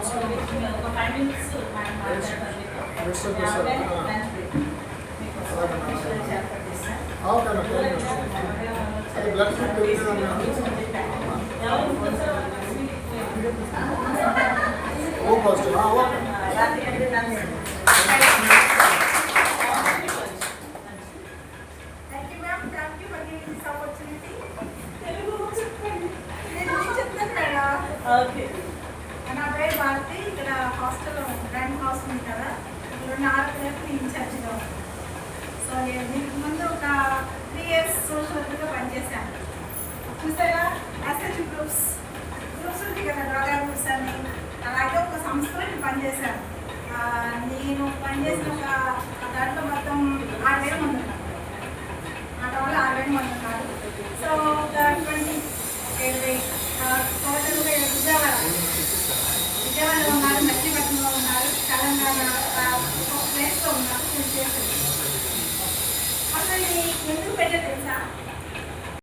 ఒక 5 minutes మాట్లాడతాను. Okay. నా పేరు భారతి. ఇక్కడ హాస్టల్ గ్రాండ్ హౌస్ ఉంది కదా, ఇక్కడ 4 నెలలు ఇన్ఛార్జిగా ఉన్నాను. సో నేను దీనికి ముందు ఒక 3 years సోషల్ వర్క్గా పనిచేశాను. చూసారా, అసెస్ గ్రూప్స్ ఉంది కదా, డ్రగ్ గ్రూప్స్ అని, అలాగే ఒక సంస్థలో నేను పనిచేశాను. నేను పనిచేసిన ఒక దాంట్లో మొత్తం 6,000 మంది ఉన్నారు. నా టౌన్లో 6,000 మంది ఉన్నారు. సో ఒక 20 టోటల్గా విజయవాడలో ఉన్నారు, మచిలీపట్నంలో ఉన్నారు, తెలంగాణ ఒక ప్లేస్లో ఉన్నారు. అసలు ఎందుకు పెట్టే తెలుసా?